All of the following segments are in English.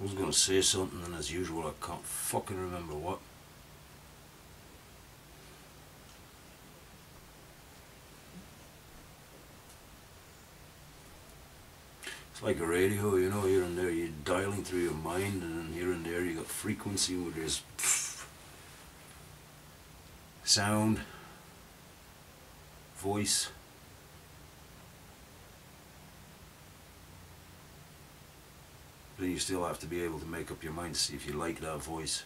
I was gonna say something and as usual I can't fucking remember what. It's like a radio, you know, here and there you're dialing through your mind, and then here and there you got frequency where there's sound, voice. But you still have to be able to make up your mind to see if you like that voice.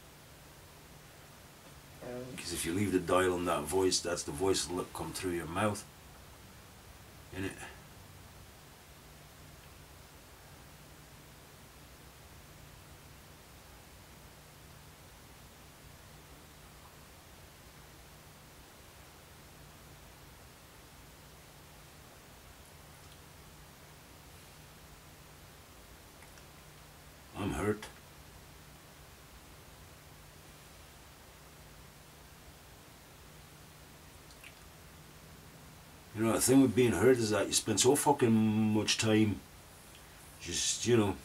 Because if you leave the dial on that voice, that's the voice that'll come through your mouth. Innit? I'm hurt. You know, the thing with being hurt is that you spend so fucking much time just, you know,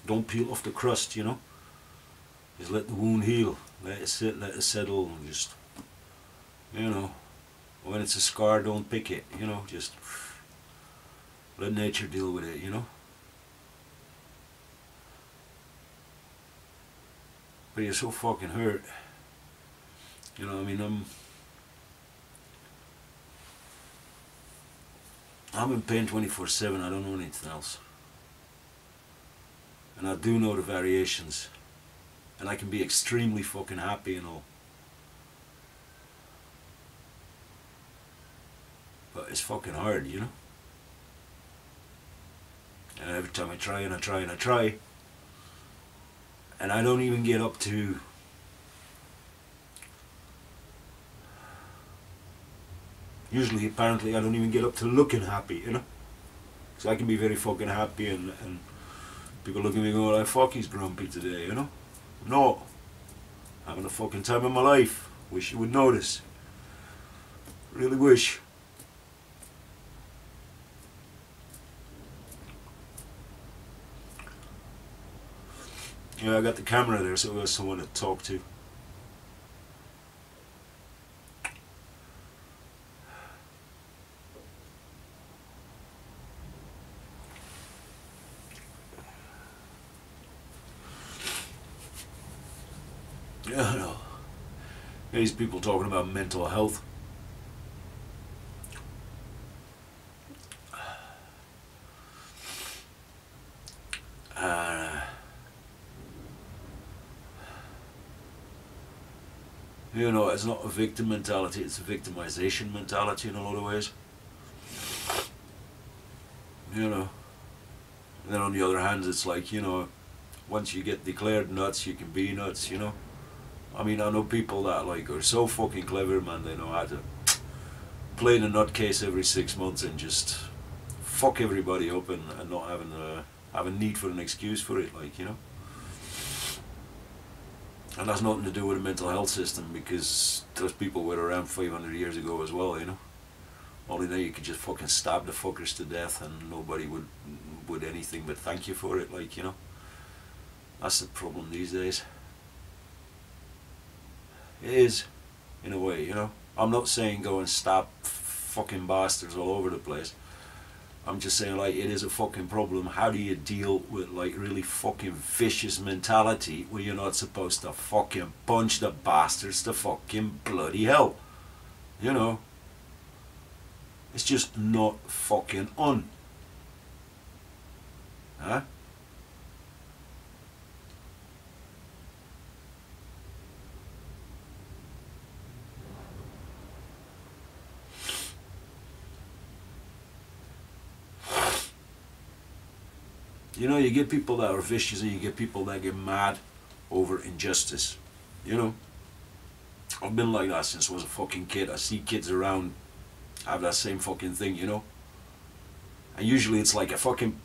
don't peel off the crust, you know. Just let the wound heal, let it sit, let it settle, and just, you know, when it's a scar, don't pick it, you know, just let nature deal with it, you know. But you're so fucking hurt, you know. I mean, I'm in pain 24/7. I don't know anything else, and I do know the variations, and I can be extremely fucking happy and all, but it's fucking hard, you know. And every time I try and I try and I try, and I don't even get up to usually, apparently, I don't even get up to looking happy, you know. So I can be very fucking happy, and people look at me and go, like, fuck, he's grumpy today, you know. No, having a fucking time of my life. Wish you would notice. Really wish. Yeah, I got the camera there, so I got someone to talk to. Yeah, I know. These people talking about mental health. You know, it's not a victim mentality, it's a victimization mentality in a lot of ways. You know. And then on the other hand, it's like, you know, once you get declared nuts, you can be nuts, you know. I mean, I know people that like are so fucking clever, man. They know how to play in a nutcase every 6 months and just fuck everybody up, and not having have a need for an excuse for it, like, you know. And that's nothing to do with the mental health system, because those people were around 500 years ago as well, you know. Only now you could just fucking stab the fuckers to death and nobody would anything but thank you for it, like, you know. That's the problem these days. It is, in a way, you know. I'm not saying go and stab fucking bastards all over the place. I'm just saying, like, it is a fucking problem. How do you deal with, like, really fucking vicious mentality where you're not supposed to fucking punch the bastards to fucking bloody hell? You know? It's just not fucking on. Huh? You know, you get people that are vicious and you get people that get mad over injustice. You know? I've been like that since I was a fucking kid. I see kids around have that same fucking thing, you know? And usually it's like a fucking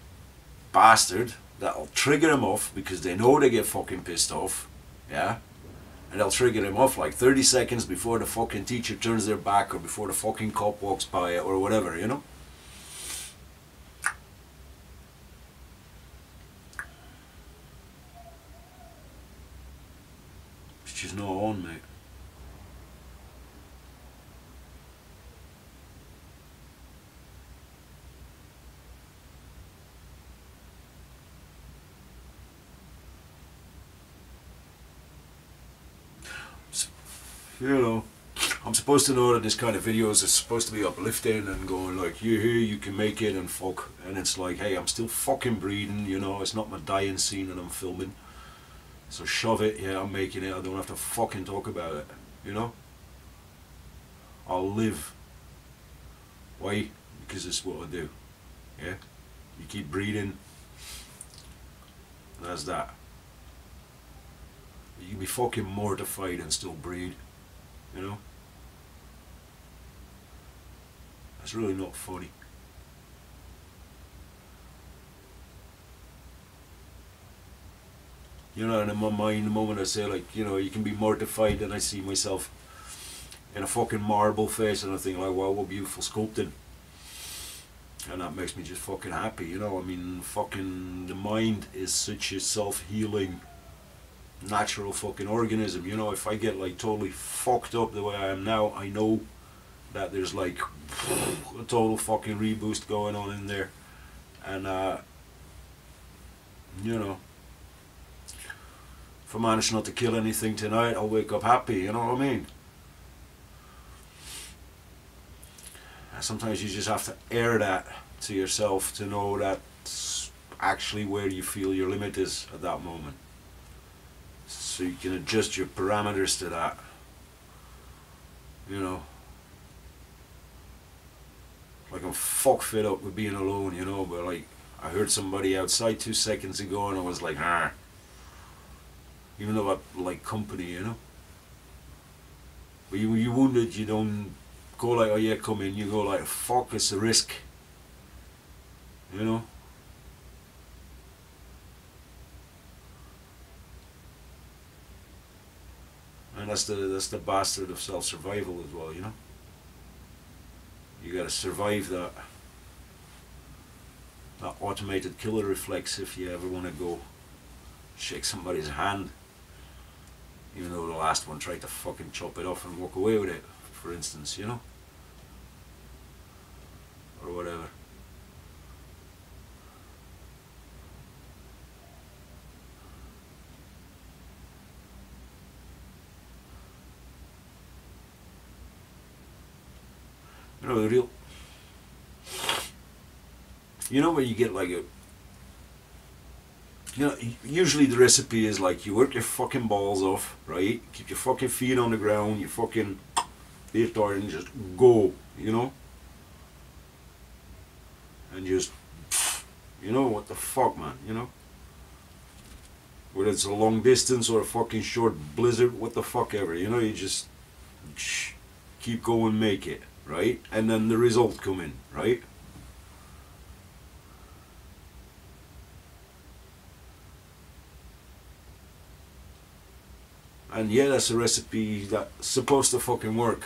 bastard that'll trigger them off because they know they get fucking pissed off. Yeah? And they'll trigger them off like 30 seconds before the fucking teacher turns their back or before the fucking cop walks by or whatever, you know? It's just not on, mate. You know, I'm supposed to know that this kind of videos is supposed to be uplifting and going like, you here, you can make it and fuck. And it's like, hey, I'm still fucking breathing, you know, it's not my dying scene that I'm filming. So shove it, yeah, I'm making it, I don't have to fucking talk about it, you know? I'll live. Why? Because it's what I do, yeah? You keep breathing, that's that. You can be fucking mortified and still breathe, you know? That's really not funny. You know, and in my mind, the moment I say, like, you know, you can be mortified, and I see myself in a fucking marble face, and I think, like, wow, what beautiful sculpting. And that makes me just fucking happy, you know? I mean, fucking, the mind is such a self-healing, natural fucking organism, you know? If I get, like, totally fucked up the way I am now, I know that there's, like, a total fucking reboost going on in there. And, you know, if I manage not to kill anything tonight, I'll wake up happy, you know what I mean? And sometimes you just have to air that to yourself to know that's actually where you feel your limit is at that moment. So you can adjust your parameters to that, you know? Like, I'm fuck fed up with being alone, you know, but like, I heard somebody outside 2 seconds ago and I was like, ah. Even though I like company, you know. But you wounded, you don't go like, oh yeah, come in. You go like, fuck, it's a risk. You know. And that's the bastard of self-survival as well, you know. You gotta survive that automated killer reflex if you ever want to go shake somebody's hand. Even though the last one tried to fucking chop it off and walk away with it, for instance, you know? Or whatever. You know, the real... You know when you get like a... You know, usually the recipe is like, you work your fucking balls off, right? Keep your fucking feet on the ground, you fucking and just go, you know? And just, you know, what the fuck, man, you know? Whether it's a long distance or a fucking short blizzard, what the fuck ever, you know? You just keep going, make it, right? And then the result come in, right? And yeah, that's a recipe that's supposed to fucking work.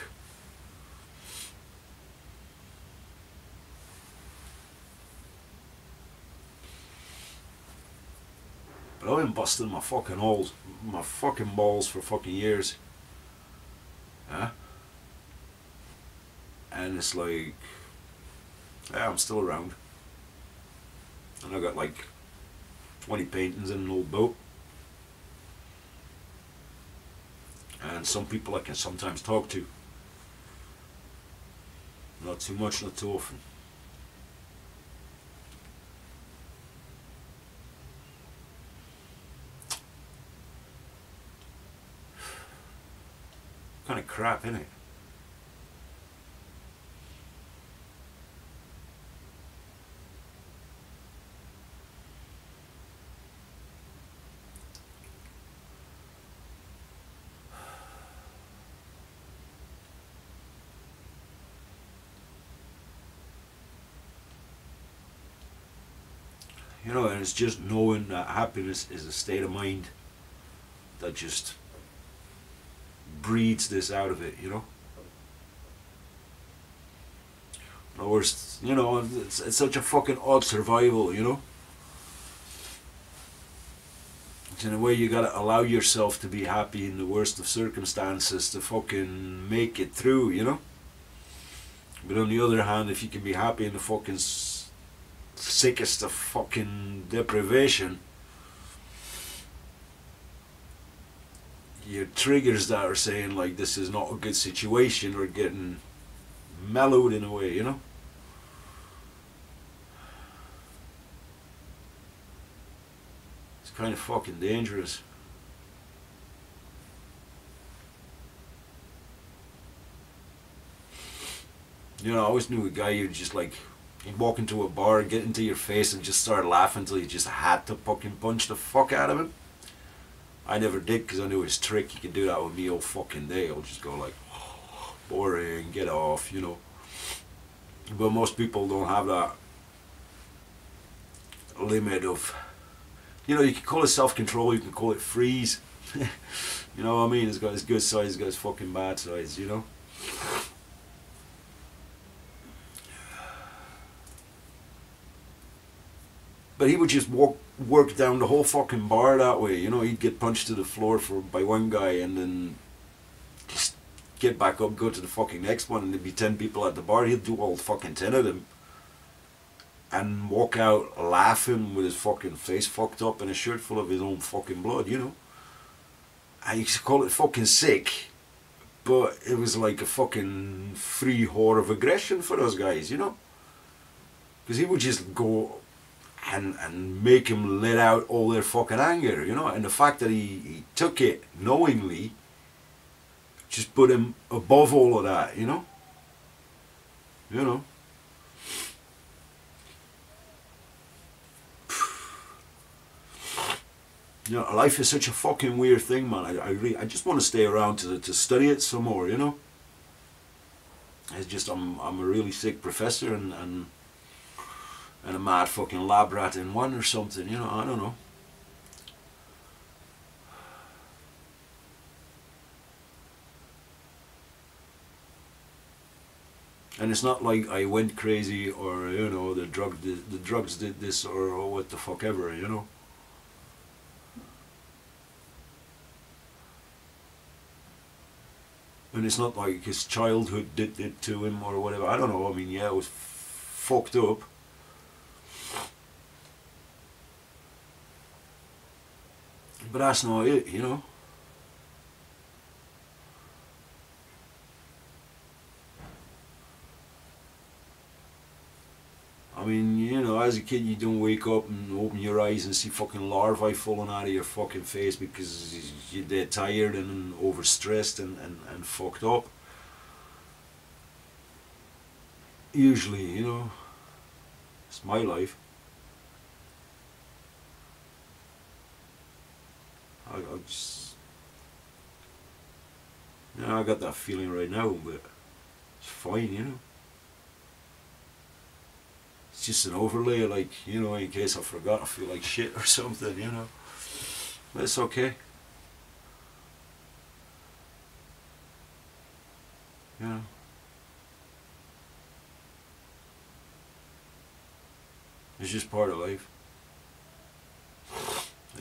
But I've been busting my fucking balls for fucking years. Yeah? And it's like, yeah, I'm still around. And I got like 20 paintings in an old boat. And some people I can sometimes talk to. Not too much, not too often. Kind of crap, innit? You know, and it's just knowing that happiness is a state of mind that just breeds this out of it, you know? In other words, you know, it's such a fucking odd survival, you know? in a way you gotta allow yourself to be happy in the worst of circumstances to fucking make it through, you know? But on the other hand, if you can be happy in the fucking sickest of fucking deprivation, your triggers that are saying like this is not a good situation are getting mellowed in a way, you know? It's kind of fucking dangerous. You know, I always knew a guy who'd just like, he'd walk into a bar, get into your face and just start laughing until you just had to fucking punch the fuck out of him. I never did because I knew his trick. He could do that with me all fucking day. I'll just go like, boring, get off, you know. But most people don't have that limit of, you know, you can call it self-control, you can call it freeze. You know what I mean? It's got his good side, it's got his fucking bad sides, you know. But he would just work down the whole fucking bar that way, you know. He'd get punched to the floor by one guy and then just get back up, go to the fucking next one, and there'd be 10 people at the bar. He'd do all fucking 10 of them and walk out laughing with his fucking face fucked up and a shirt full of his own fucking blood, you know. And you could call it fucking sick, but it was like a fucking free whore of aggression for those guys, you know. Because he would just go and make him let out all their fucking anger, you know. And the fact that he took it knowingly just put him above all of that, you know. You know. You know, life is such a fucking weird thing, man. I just want to stay around to study it some more, you know. It's just I'm a really sick professor and a mad fucking lab rat in one or something, you know. I don't know. And it's not like I went crazy or, you know, the drugs did this or what the fuck ever, you know. And it's not like his childhood did it to him or whatever. I don't know. I mean, yeah, it was fucked up. But that's not it, you know. I mean, you know, as a kid you don't wake up and open your eyes and see fucking larvae falling out of your fucking face because you're dead tired and overstressed and fucked up. Usually, you know. It's my life. I just, you know, I got that feeling right now, but it's fine, you know. It's just an overlay, like, you know, in case I forgot, I feel like shit or something, you know. But it's okay. Yeah. It's just part of life.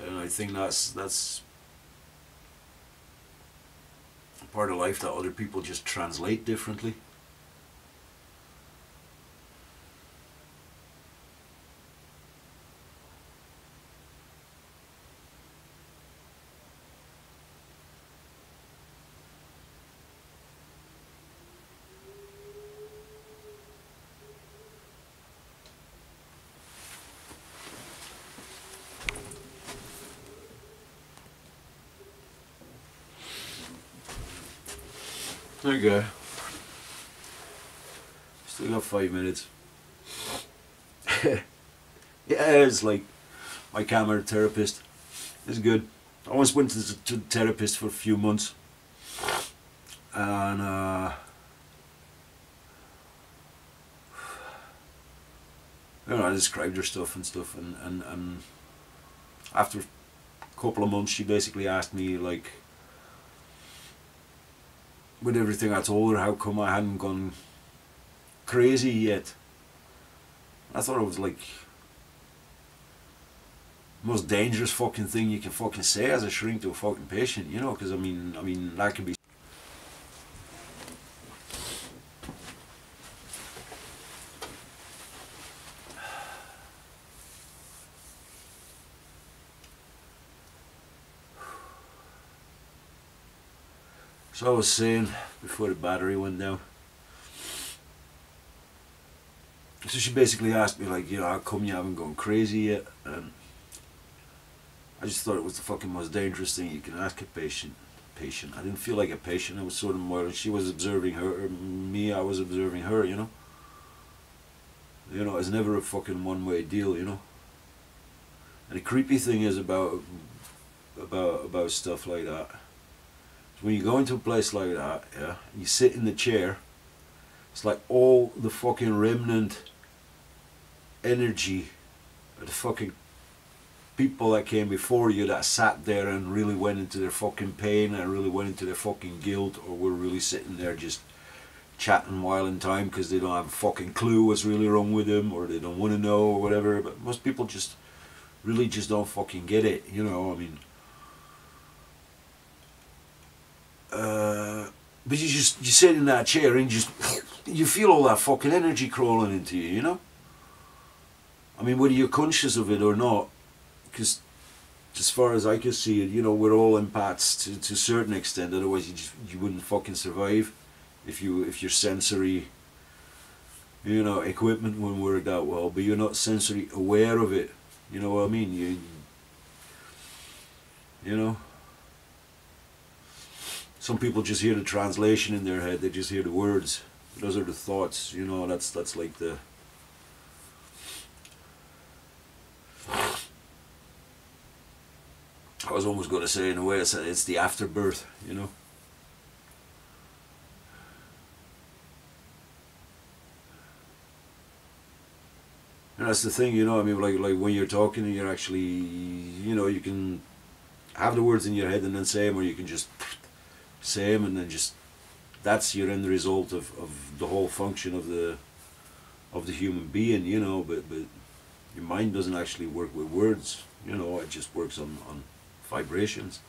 And I think that's part of life that other people just translate differently. Okay. Still got 5 minutes. Yeah, it's like my camera therapist is good. I once went to the therapist for a few months, and you know, I described her stuff and stuff, and after a couple of months, she basically asked me, like, with everything I told her, how come I hadn't gone crazy yet. I thought it was like, most dangerous fucking thing you can fucking say as a shrink to a fucking patient, you know, because I mean that can be. So I was saying before the battery went down. So she basically asked me, like, you know, how come you haven't gone crazy yet? And I just thought it was the fucking most dangerous thing you can ask a patient. I didn't feel like a patient. I was sort of more. She was observing her, me. I was observing her. You know. You know, it's never a fucking one-way deal. You know. And the creepy thing is about stuff like that. When you go into a place like that, yeah, you sit in the chair. It's like all the fucking remnant energy of the fucking people that came before you that sat there and really went into their fucking pain and really went into their fucking guilt, or were really sitting there just chatting while in time because they don't have a fucking clue what's really wrong with them, or they don't want to know, or whatever. But most people just really just don't fucking get it, you know. I mean, but you sit in that chair and you feel all that fucking energy crawling into you, you know. I mean, whether you're conscious of it or not, because as far as I can see it, you know, we're all empaths to a certain extent. Otherwise, you wouldn't fucking survive if your sensory, you know, equipment wouldn't work that well. But you're not sensory aware of it. You know what I mean? You know. Some people just hear the translation in their head. They just hear the words. Those are the thoughts. You know, that's like the. I was almost going to say, in a way, it's the afterbirth, you know. And that's the thing, you know. I mean, like when you're talking and you're actually, you know, you can have the words in your head and then say them, or you can just say them and then just. That's your end result of the whole function of the human being, you know. But your mind doesn't actually work with words, you know. It just works on vibrations,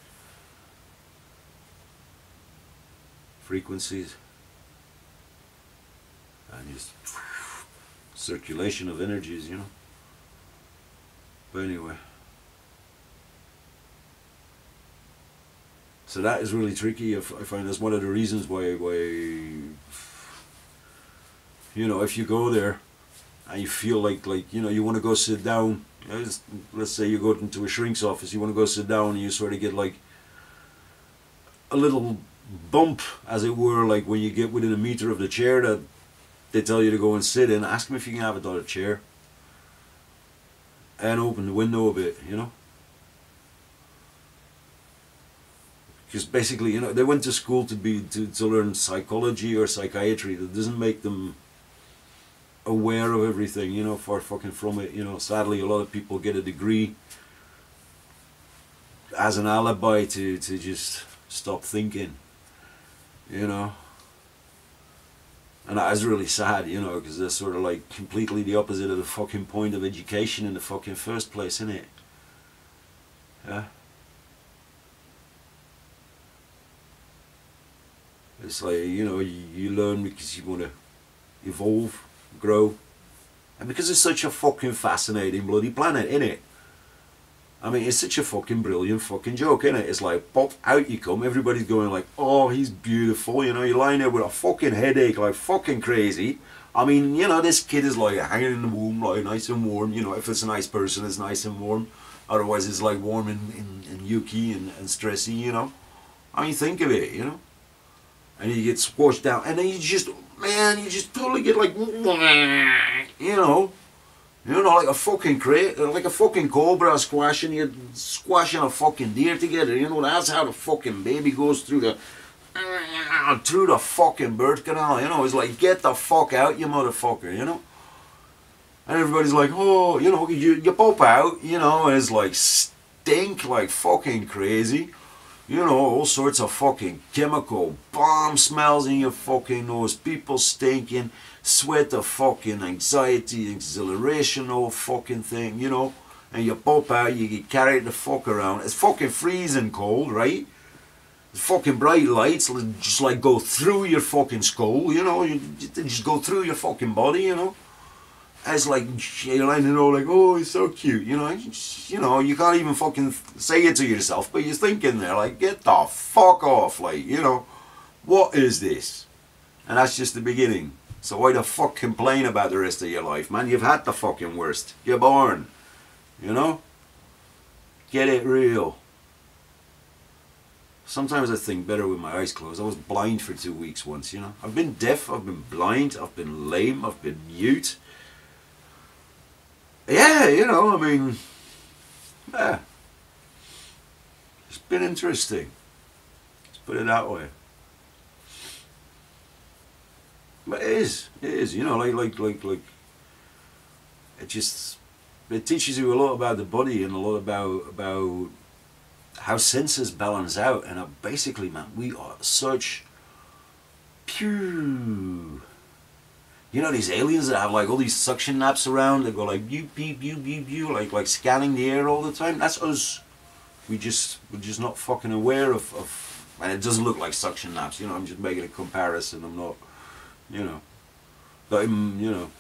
frequencies, and just circulation of energies, you know. But anyway, so that is really tricky. I find that's one of the reasons why you know, if you go there and you feel like you know, you want to go sit down. Let's say you go into a shrink's office, you want to go sit down, and you sort of get like a little bump, as it were, like when you get within a meter of the chair that they tell you to go and sit in. Ask them if you can have another chair and open the window a bit, you know. Because basically, you know, they went to school to learn psychology or psychiatry. That doesn't make them aware of everything, you know, far fucking from it, you know. Sadly, a lot of people get a degree as an alibi to just stop thinking, you know. And that is really sad, you know, because they're sort of like completely the opposite of the fucking point of education in the fucking first place, isn't it? Yeah. It's like, you know, you learn because you want to evolve, grow, and because it's such a fucking fascinating bloody planet, innit? I mean, it's such a fucking brilliant fucking joke, innit? It's like, pop, out you come, everybody's going like, oh, he's beautiful, you know, you're lying there with a fucking headache like fucking crazy. I mean, you know, this kid is like hanging in the womb, like nice and warm, you know. If it's a nice person, it's nice and warm. Otherwise it's like warm and yucky and stressy, you know. I mean, think of it, you know. And you get squashed down, and then you just, man, you just totally get like, you know, like a fucking like a fucking cobra squashing a fucking deer together, you know. That's how the fucking baby goes through the fucking birth canal, you know. It's like, get the fuck out, you motherfucker, you know. And everybody's like, oh, you know, you pop out, you know, and it's like stink like fucking crazy. You know, all sorts of fucking chemical bomb smells in your fucking nose, people stinking, sweat of fucking anxiety, exhilaration, all fucking thing, you know. and you pop out, you get carried the fuck around. It's fucking freezing cold, right? The fucking bright lights just like go through your fucking skull, you know, you just go through your fucking body, you know. It's like, you're like, you know, like, oh, he's so cute, you know, you can't even fucking say it to yourself, but you're thinking there, like, get the fuck off, like, you know, what is this? And that's just the beginning. So why the fuck complain about the rest of your life, man? You've had the fucking worst. You're born, you know? Get it real. Sometimes I think better with my eyes closed. I was blind for 2 weeks once, you know. I've been deaf, I've been blind, I've been lame, I've been mute. Yeah, you know, I mean, yeah. It's been interesting. Let's put it that way. But it is, you know, like, it teaches you a lot about the body and a lot about how senses balance out. And basically, man, we are such pure. You know these aliens that have like all these suction naps around, they go like beep beep beep beep beep, like scanning the air all the time. That's us. We're just not fucking aware of, and it doesn't look like suction naps. You know, I'm just making a comparison. I'm not, you know, but you know,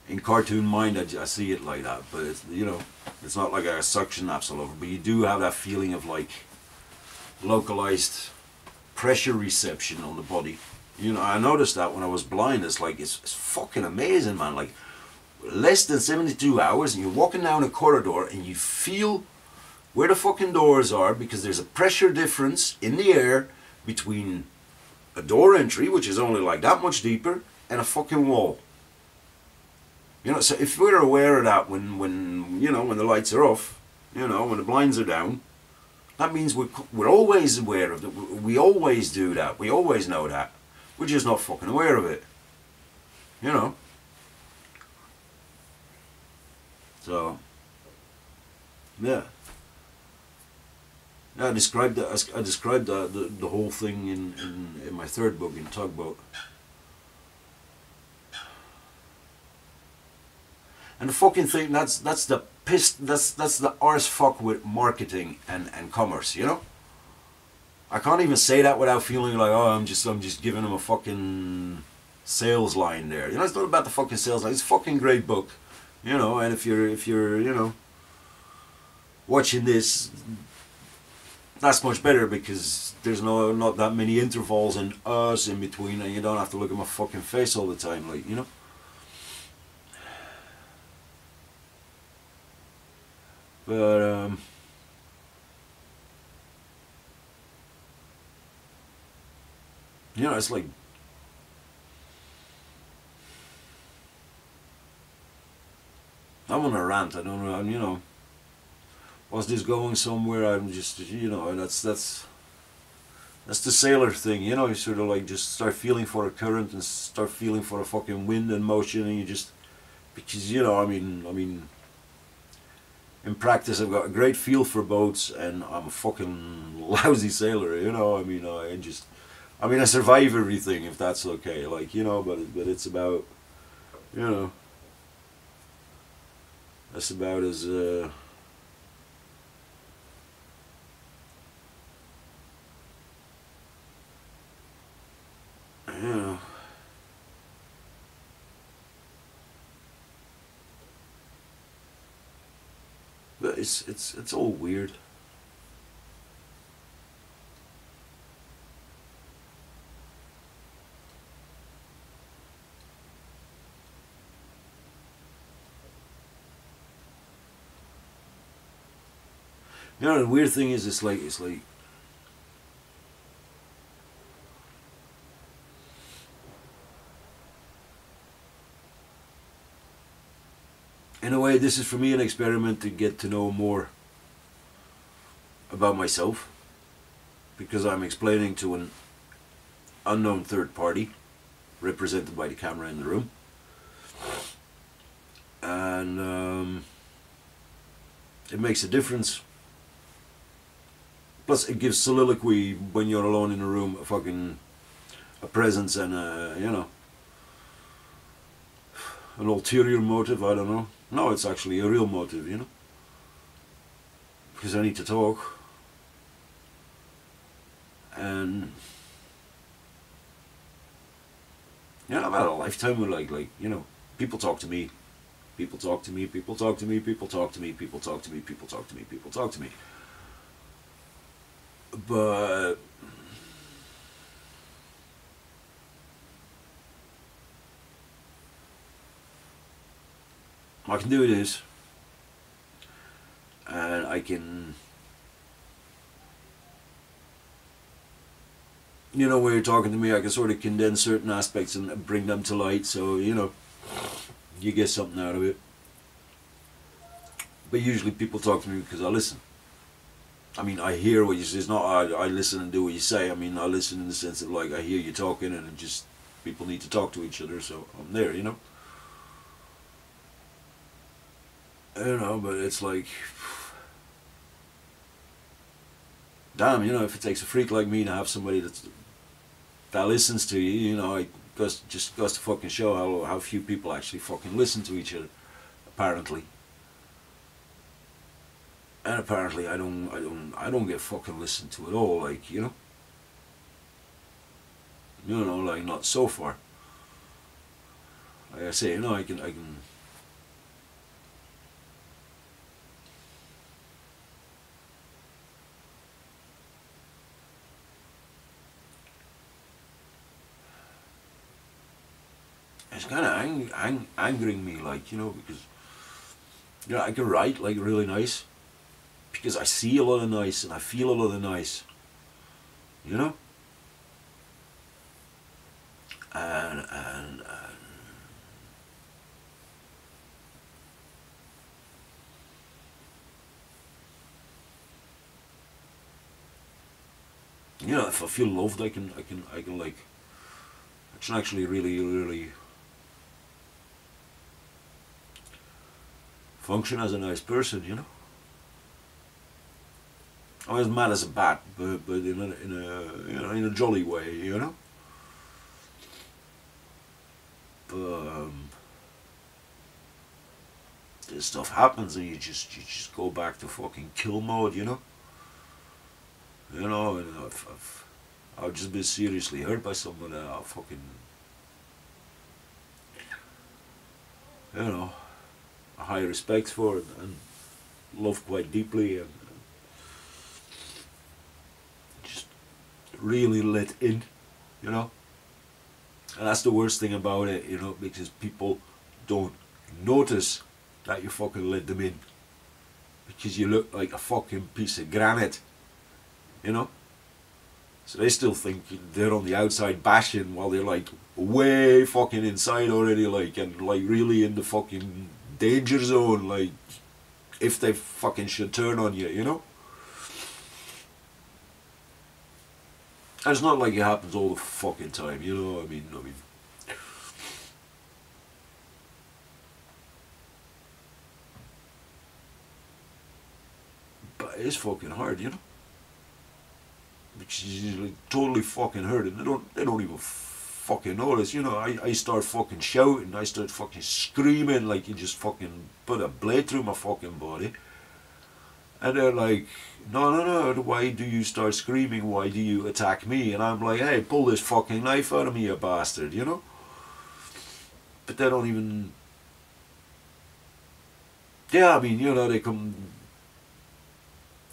in cartoon mind, I see it like that. But it's, you know, it's not like a suction naps all over. But you do have that feeling of like localized pressure reception on the body. You know, I noticed that when I was blind. It's like, it's fucking amazing, man. Like, less than 72 hours and you're walking down a corridor and you feel where the fucking doors are, because there's a pressure difference in the air between a door entry, which is only like that much deeper, and a fucking wall. You know, so if we're aware of that when you know, when the lights are off, you know, when the blinds are down, that means we're always aware of that. We always do that. We always know that. We're just not fucking aware of it. You know. So, yeah. I described that. I described the whole thing in my third book, in Tugboat. And the fucking thing, that's the arse fuck with marketing and commerce, you know. I can't even say that without feeling like, oh, I'm just giving them a fucking sales line there. You know, it's not about the fucking sales line. It's a fucking great book, you know. And if you're you know, watching this, that's much better, because there's not that many intervals and us in between, and you don't have to look at my fucking face all the time, like, you know. But you know, it's like, I'm on a rant. I don't know. You know, was this going somewhere? I'm just, you know, and that's the sailor thing. You know, you sort of like just start feeling for a current and start feeling for a fucking wind and motion, and you just, because, you know, I mean. In practice, I've got a great feel for boats, and I'm a fucking lousy sailor, you know. I survive everything, if that's okay, like, you know. But it's about, you know, that's about as you know. But it's all weird. You know, the weird thing is, it's like in a way, this is for me an experiment to get to know more about myself, because I'm explaining to an unknown third party represented by the camera in the room, and it makes a difference. Plus, it gives soliloquy when you're alone in a room a presence and you know, an ulterior motive. I don't know. No, it's actually a real motive, you know. Because I need to talk. And you know, I've had a lifetime of like, you know, people talk to me. People talk to me, people talk to me, people talk to me, people talk to me, people talk to me, people talk to me. But I can do this, and I can, you know, when you're talking to me, I can sort of condense certain aspects and bring them to light, so, you know, you get something out of it. But usually people talk to me because I listen. I mean, I hear what you say. It's not I listen and do what you say. I mean, I listen in the sense of like I hear you talking, and it just people need to talk to each other, so I'm there, you know. You know, but it's like, damn, you know, if it takes a freak like me to have somebody that listens to you, you know, it just goes to fucking show how few people actually fucking listen to each other, apparently. And apparently I don't get fucking listened to at all, like, you know. You know, like, not so far. Like I say, you know, I can it's kind of angering me, like, you know, because, you know, I can write like really nice because I see a lot of nice and I feel a lot of nice, you know. And you know, if I feel loved, I can like, I can actually really function as a nice person, you know. I'm as mad as a bat, but in a you know, in a jolly way, you know. But this stuff happens, and you just go back to fucking kill mode, you know. You know, and I've just been seriously hurt by someone that I fucking, you know, a high respect for and love quite deeply, and just really let in, you know. And that's the worst thing about it, you know, because people don't notice that you fucking let them in, because you look like a fucking piece of granite, you know. So they still think they're on the outside bashing while they're like way fucking inside already, like, and like really in the fucking danger zone, like if they fucking should turn on you, you know. And it's not like it happens all the fucking time, you know. I mean, but it's fucking hard, you know. Which is like totally fucking hurt, and they don't even fucking notice, you know. I start fucking shouting, I start fucking screaming like you just fucking put a blade through my fucking body. And they're like, no, why do you start screaming? Why do you attack me? And I'm like, hey, pull this fucking knife out of me, you bastard, you know? But they don't even... Yeah, I mean, you know, they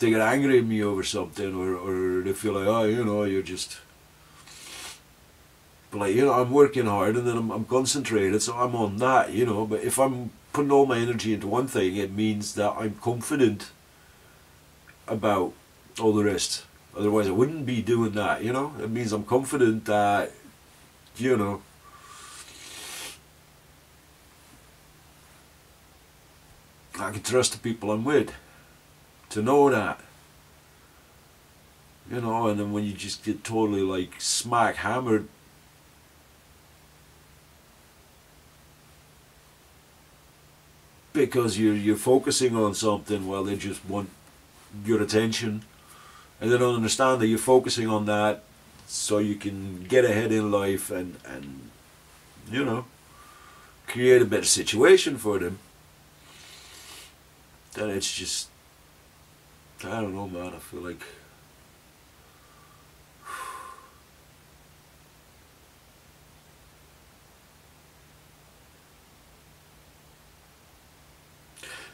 get angry at me over something, or they feel like, oh, you know, you're just... But like, you know, I'm working hard, and then I'm concentrated, so I'm on that, you know. But if I'm putting all my energy into one thing, it means that I'm confident about all the rest. Otherwise I wouldn't be doing that, you know. It means I'm confident that, you know, I can trust the people I'm with to know that, you know. And then when you just get totally like smack hammered because you're focusing on something while they just want your attention, and they don't understand that you're focusing on that so you can get ahead in life and you know, create a better situation for them. then it's just, I don't know, man. I feel like,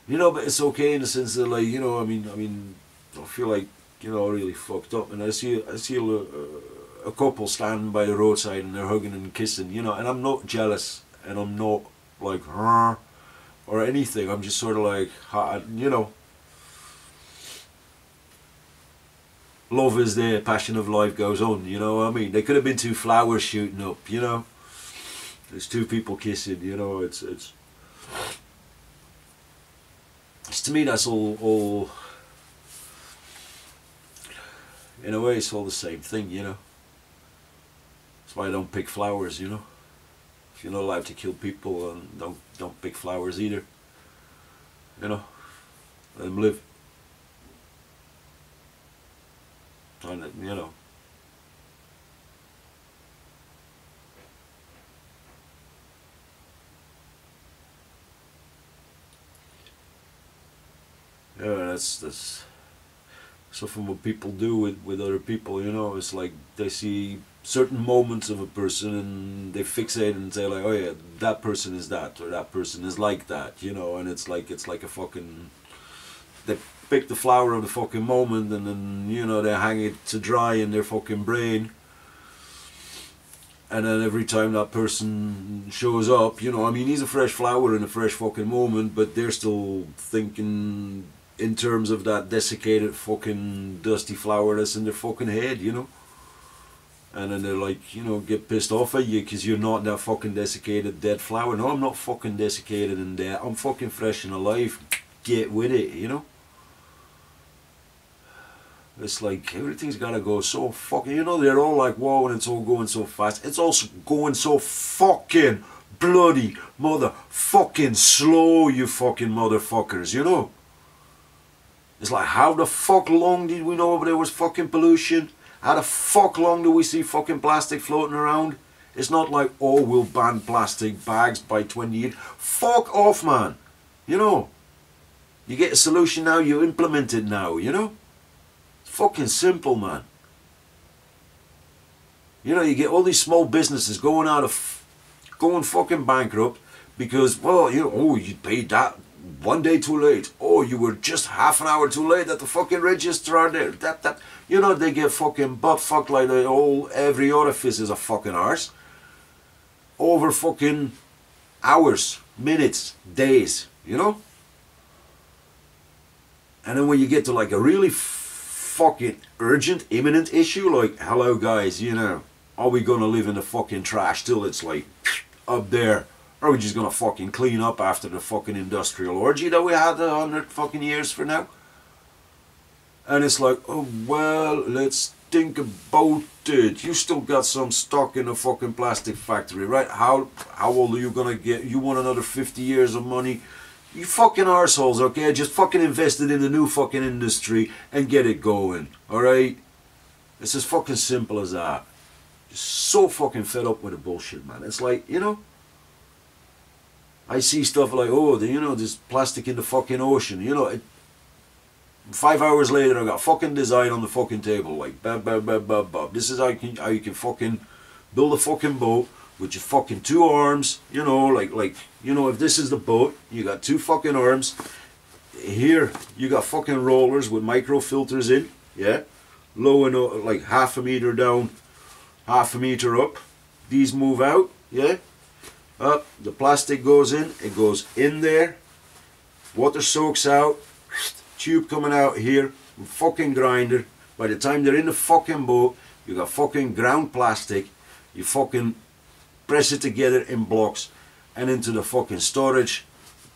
you know, but it's okay in the sense that, like, you know, I mean, I feel like, you know, really fucked up, and I see a couple standing by the roadside and they're hugging and kissing, you know, and I'm not jealous, and I'm not like, "Rrr," or anything. I'm just sort of like, you know, love is there, passion of life goes on, you know what I mean? They could have been two flowers shooting up, you know. There's two people kissing, you know. It's to me, that's all in a way, it's all the same thing, you know. That's why I don't pick flowers, you know. If you're not allowed to kill people, don't pick flowers either, you know. Let them live. And, you know, yeah, that's something what people do with other people, you know. It's like they see certain moments of a person and they fixate and say like, oh yeah, that person is that, or that person is like that, you know. And it's like a fucking, they pick the flower of the fucking moment, and then, you know, they hang it to dry in their fucking brain, and then every time that person shows up, you know, I mean, he's a fresh flower in a fresh fucking moment, but they're still thinking in terms of that desiccated fucking dusty flower that's in their fucking head, you know. And then they're like, you know, get pissed off at you because you're not that fucking desiccated dead flower. No, I'm not fucking desiccated and dead. I'm fucking fresh and alive. Get with it, you know. It's like everything's gotta go so fucking, you know, they're all like, whoa, and it's all going so fast. It's also going so fucking bloody motherfucking slow, you fucking motherfuckers, you know. It's like, how the fuck long did we know there was fucking pollution? How the fuck long do we see fucking plastic floating around? It's not like, oh, we'll ban plastic bags by 28. Fuck off, man. You know, you get a solution now, you implement it now, you know. Fucking simple, man. You know, you get all these small businesses going fucking bankrupt because, well, you know, oh, you paid that one day too late. Oh, you were just half an hour too late at the fucking register there. That. You know, they get fucking butt fucked like every orifice is a fucking arse. Over fucking hours, minutes, days, you know. And then when you get to like a really fucking urgent, imminent issue, like, hello guys, you know, are we gonna live in the fucking trash till it's like up there? Or are we just gonna fucking clean up after the fucking industrial orgy that we had 100 fucking years for now? And it's like, oh well, let's think about it. You still got some stock in a fucking plastic factory, right? How old are you gonna get? You want another 50 years of money? You fucking arseholes, okay? Just fucking invest it in the new fucking industry and get it going, alright? It's as fucking simple as that. Just so fucking fed up with the bullshit, man. It's like, you know, I see stuff like, oh, you know, there's plastic in the fucking ocean, you know. 5 hours later, I got fucking design on the fucking table, like, bab, bab, bab, bab, bab. This is how you can fucking build a fucking boat with your fucking 2 arms, you know, like, you know, if this is the boat, you got 2 fucking arms. Here, you got fucking rollers with micro filters in, yeah, low and like half a meter down, half a meter up. These move out, yeah, up. The plastic goes in, it goes in there. Water soaks out. Tube coming out here, fucking grinder. By the time they're in the fucking boat, you got fucking ground plastic. You fucking press it together in blocks and into the fucking storage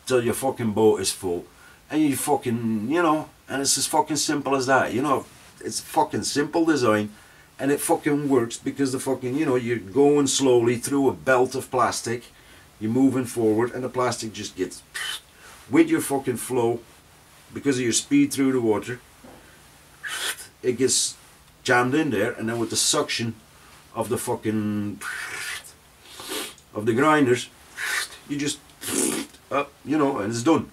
till your fucking boat is full. And you fucking, you know, and it's as fucking simple as that, you know. It's fucking simple design, and it fucking works because the fucking, you know, you're going slowly through a belt of plastic, you're moving forward, and the plastic just gets, with your fucking flow, because of your speed through the water, it gets jammed in there, and then with the suction of the fucking, of the grinders, you just up, you know, and it's done.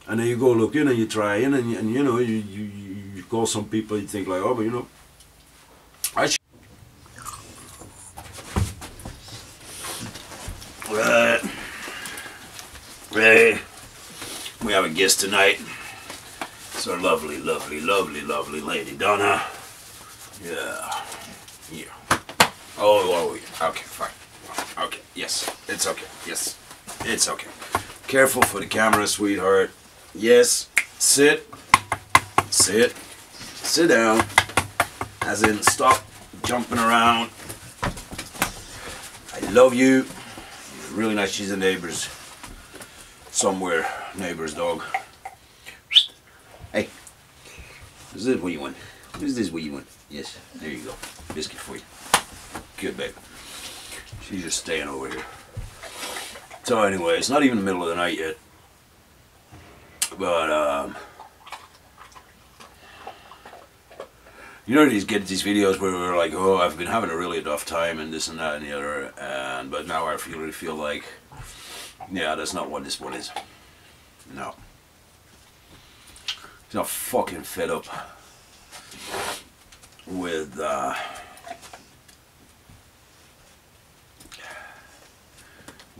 And then you go look in and you try in and you know, you call some people, you think like, oh, but you know, we have a guest tonight. It's our lovely, lovely, lovely, lovely lady, Donna. Yeah. Yeah. Oh, okay, fine. Okay, yes, it's okay. Yes, it's okay. Careful for the camera, sweetheart. Yes, sit. Sit. Sit down. As in, stop jumping around. I love you. Really nice. She's a neighbor's. Somewhere. Neighbor's dog. Hey. Is this what you want? Is this what you want? Yes. There you go. Biscuit for you. Good, babe. She's just staying over here. So anyway, it's not even the middle of the night yet. But, you know, get these videos where we're like, oh, I've been having a really tough time and this and that and the other, but now I really feel like, yeah, that's not what this one is. No. It's not fucking fed up with,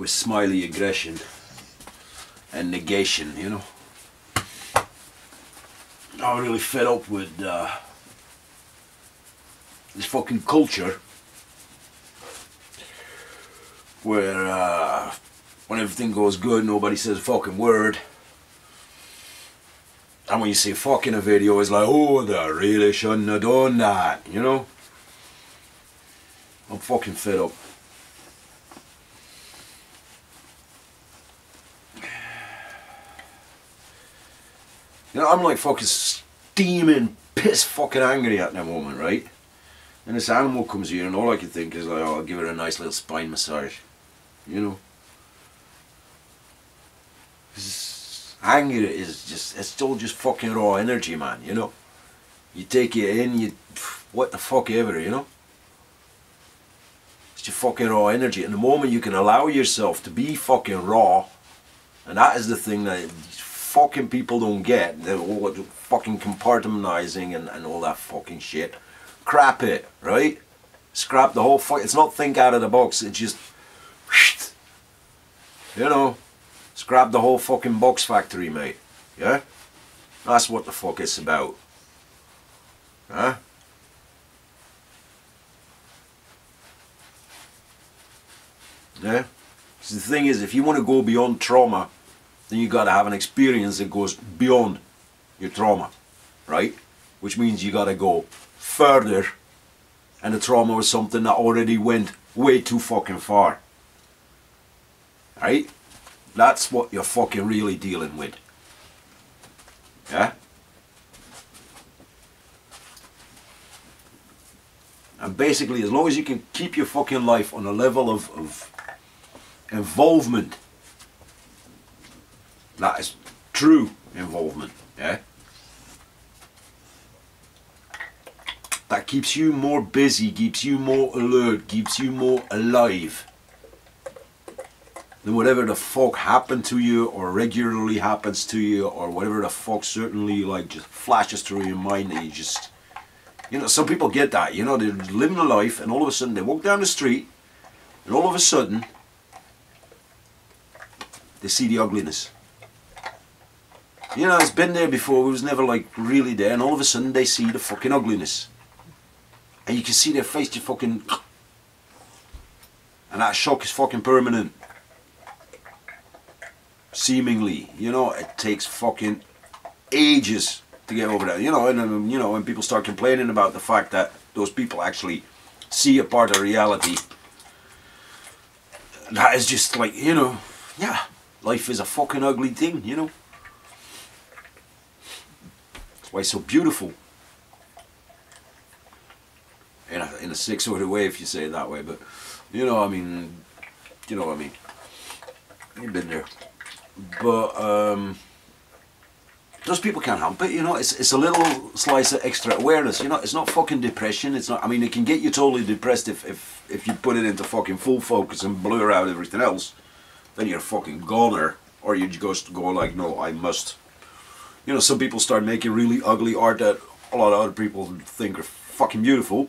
smiley aggression and negation, you know. I'm really fed up with, this fucking culture where when everything goes good nobody says a fucking word, and when you see fuck in a video it's like, oh, they really shouldn't have done that, you know. I'm fucking fed up. You know, I'm like fucking steaming piss fucking angry at that moment, right? And this animal comes here and all I can think is like, oh, I'll give her a nice little spine massage, you know. Anger is just, it's all just fucking raw energy, man, you know. You take it in, you, what the fuck ever, you know. It's just fucking raw energy. And the moment you can allow yourself to be fucking raw, and that is the thing that fucking people don't get, they're all fucking compartmentalizing and all that fucking shit. Crap it, right? Scrap the whole fuck. It's not think out of the box. It's just, you know, scrap the whole fucking box factory, mate. Yeah, that's what the fuck it's about. Huh? Yeah. So the thing is, if you want to go beyond trauma, then you got to have an experience that goes beyond your trauma, right? Which means you got to go further, and the trauma was something that already went way too fucking far, right? That's what you're fucking really dealing with. Yeah? And basically, as long as you can keep your fucking life on a level of involvement, that is true involvement, yeah? That keeps you more busy, keeps you more alert, keeps you more alive than whatever the fuck happened to you or regularly happens to you, or whatever the fuck certainly like just flashes through your mind that you just, you know, some people get that, you know, they're living a life and all of a sudden they walk down the street and all of a sudden they see the ugliness. You know, it's been there before, it was never like really there, and all of a sudden they see the fucking ugliness. And you can see their face just fucking, and that shock is fucking permanent. Seemingly, you know, it takes fucking ages to get over that. You know, and you know, when people start complaining about the fact that those people actually see a part of reality, that is just like, you know, yeah, life is a fucking ugly thing, you know. That's why it's so beautiful. In a sick sort of way, if you say it that way, but you know, I mean, you know what I mean. You've been there, but those people can't help it. You know, it's a little slice of extra awareness. You know, it's not fucking depression. It's not. I mean, it can get you totally depressed if you put it into fucking full focus and blur out everything else. Then you're a fucking goner, or you just go like, no, I must You know, some people start making really ugly art that a lot of other people think are fucking beautiful,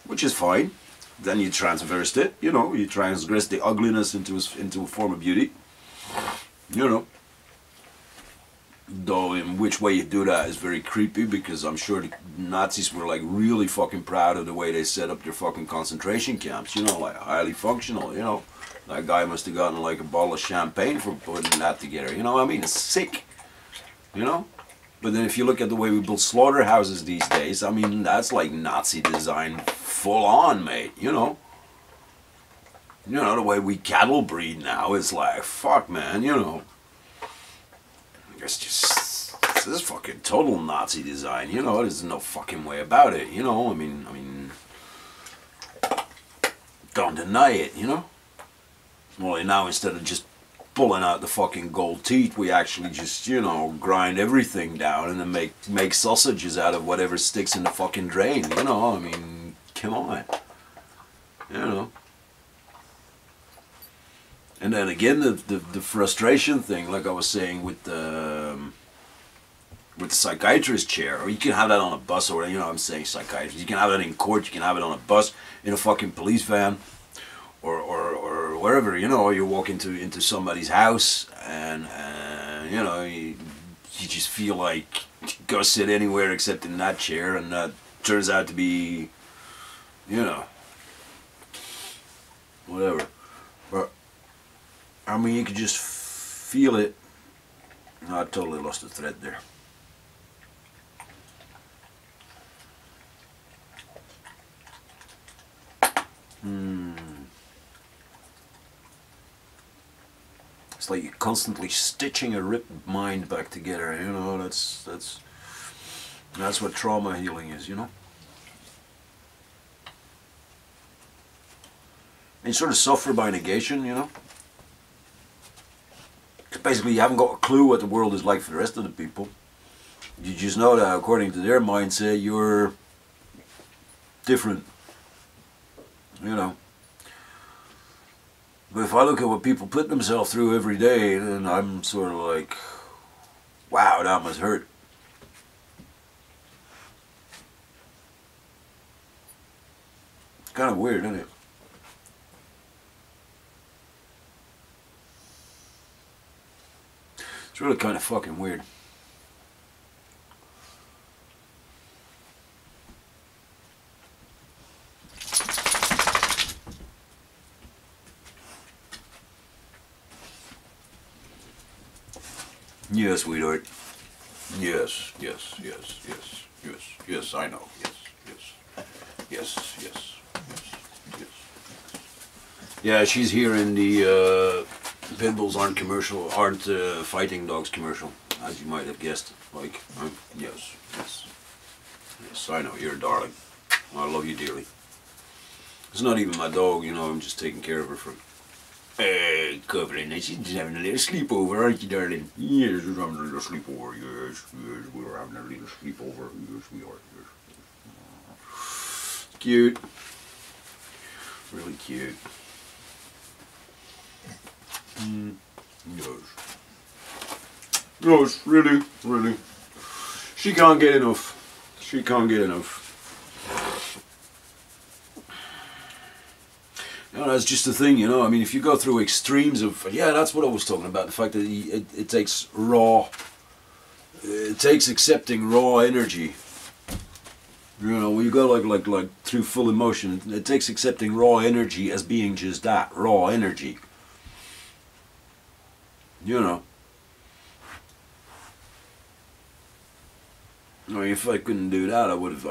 which is fine. Then you transversed it, you know, you transgress the ugliness into a form of beauty, you know. Though in which way you do that is very creepy, because I'm sure the Nazis were like really fucking proud of the way they set up their fucking concentration camps, you know, like highly functional, you know. That guy must have gotten like a bottle of champagne for putting that together, you know what I mean? It's sick, you know. But then if you look at the way we build slaughterhouses these days, I mean, that's like Nazi design full on, mate, you know. You know, the way we cattle breed now is like, fuck, man, you know. It's just, this is fucking total Nazi design, you know. There's no fucking way about it, you know. I mean, don't deny it, you know. Well, now instead of just pulling out the fucking gold teeth, we actually just, you know, grind everything down and then make sausages out of whatever sticks in the fucking drain, you know. I mean, come on, you know. And then again, the frustration thing, like I was saying with the psychiatrist chair, or you can have that on a bus, or, you know what I'm saying, psychiatrist, you can have it in court, you can have it on a bus, in a fucking police van, or wherever, you know. You walk into somebody's house, and you know, you just feel like go sit anywhere except in that chair, and that turns out to be, you know, whatever. But I mean, you could just feel it. I totally lost the thread there. It's like you're constantly stitching a ripped mind back together, you know. That's what trauma healing is, you know. And you sort of suffer by negation, you know. Because basically you haven't got a clue what the world is like for the rest of the people. You just know that according to their mindset, you're different, you know. But if I look at what people put themselves through every day, then I'm sort of like, wow, that must hurt. It's kind of weird, isn't it? It's really kind of fucking weird. Yes, sweetheart. Yes, yes, yes, yes, yes, yes, I know. Yes, yes, yes, yes, yes, yes. Yeah, she's here in the pit bulls aren't fighting dogs commercial, as you might have guessed. Like, yes, yes, yes, I know, you're a darling. I love you dearly. It's not even my dog, you know, I'm just taking care of her for... Hey, Covenant, she's just having a little sleepover, aren't you, darling? Yes, we're having a little sleepover, yes, yes, we're having a little sleepover, yes, we are, yes. Cute. Really cute. Yes. Yes, really, really. She can't get enough. She can't get enough. You know, that's just the thing, you know. I mean, if you go through extremes of... Yeah, that's what I was talking about. The fact that it takes raw... It takes accepting raw energy. You know, when you go like through full emotion, it takes accepting raw energy as being just that, raw energy. You know. I mean, if I couldn't do that, I would have...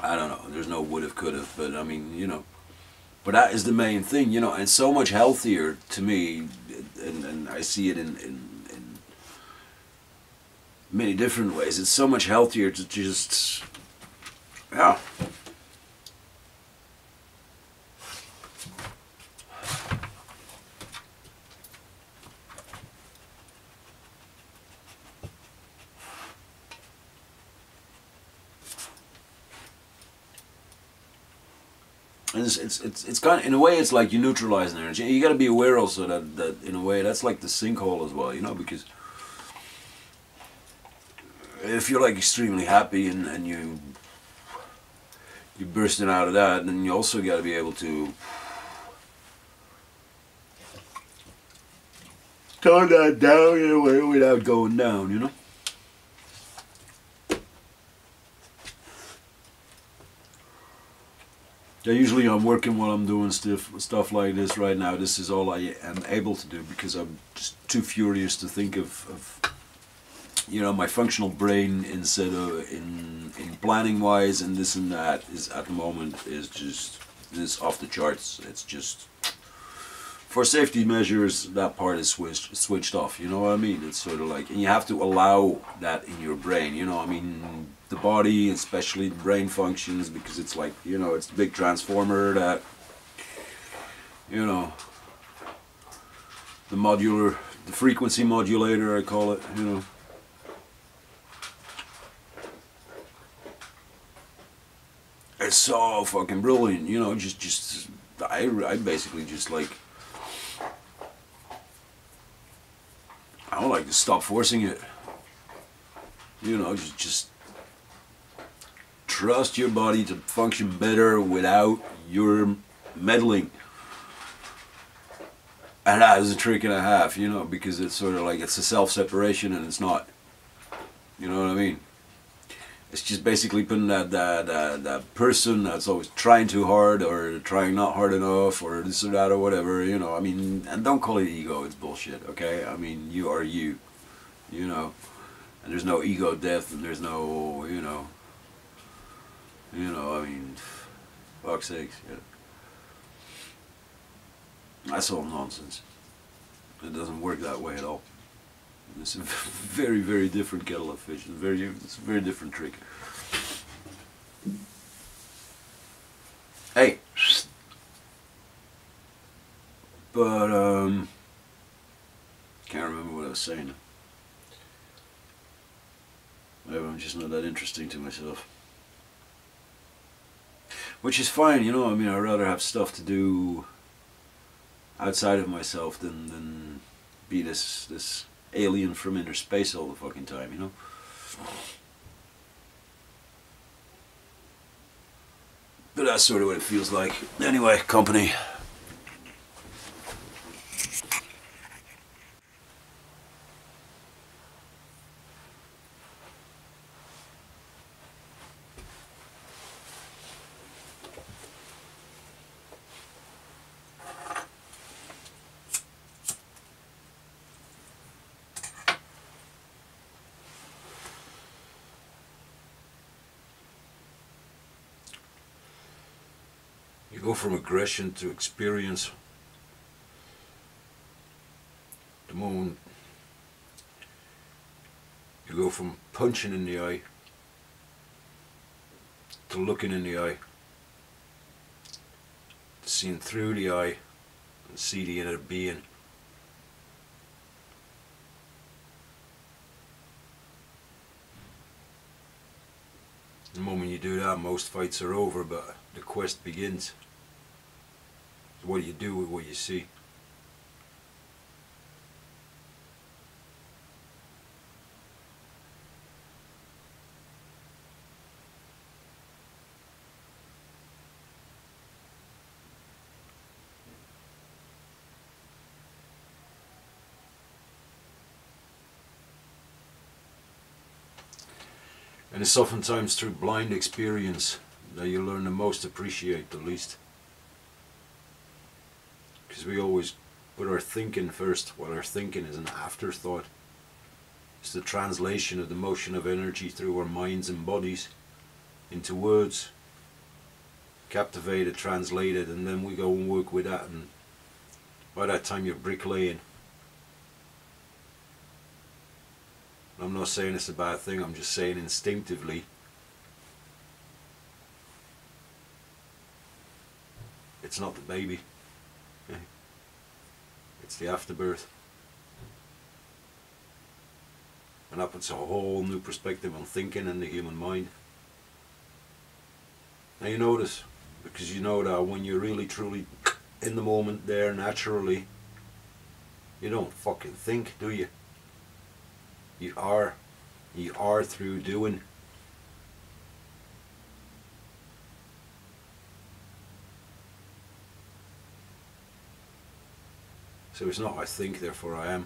I don't know, there's no would have, could have, but I mean, you know. But that is the main thing, you know, and so much healthier to me, and I see it in many different ways. It's so much healthier to just, yeah. And it's kind of, in a way, it's like you neutralize energy. You got to be aware also that in a way that's like the sinkhole as well, you know, because if you're like extremely happy and you're bursting out of that, then you also got to be able to tone that down in a way without going down, you know. Yeah, usually I'm working while I'm doing stuff like this right now. This is all I am able to do because I'm just too furious to think of you know, my functional brain instead of in planning wise and this and that is at the moment is off the charts. It's just for safety measures that part is switched off. You know what I mean? It's sort of like, and you have to allow that in your brain. You know, I mean, the body, especially the brain, functions because it's like, you know, it's the big transformer that, you know, the frequency modulator, I call it. You know. It's so fucking brilliant, you know. I basically just like, I don't like to stop forcing it. You know, just trust your body to function better without your meddling. And that is a trick and a half, you know, because it's sort of like it's a self-separation and it's not. You know what I mean? It's just basically putting that person that's always trying too hard or trying not hard enough or this or that or whatever, you know. I mean, and don't call it ego, it's bullshit, okay? I mean, you are you, you know. And there's no ego death and there's no, you know, I mean, fuck's sakes, yeah. That's all nonsense. It doesn't work that way at all. It's a very, very different kettle of fish. It's a very different trick. Hey! But, can't remember what I was saying. Maybe I'm just not that interesting to myself. Which is fine, you know, I mean, I'd rather have stuff to do outside of myself than be this alien from inner space all the fucking time, you know? But that's sort of what it feels like. Anyway, company. You go from aggression to experience. The moment you go from punching in the eye to looking in the eye, to seeing through the eye and see the inner being. The moment you do that, most fights are over, but the quest begins. What do you do with what you see? And it's oftentimes through blind experience that you learn the most, appreciate the least. Because we always put our thinking first, while our thinking is an afterthought. It's the translation of the motion of energy through our minds and bodies into words. Captivated, translated, and then we go and work with that, and by that time you're bricklaying. I'm not saying it's a bad thing, I'm just saying instinctively it's not the baby, it's the afterbirth. And that puts a whole new perspective on thinking and the human mind. Now you notice, the Because you know that when you're really truly in the moment there naturally, you don't fucking think, do you? You are through doing. So it's not I think, therefore I am.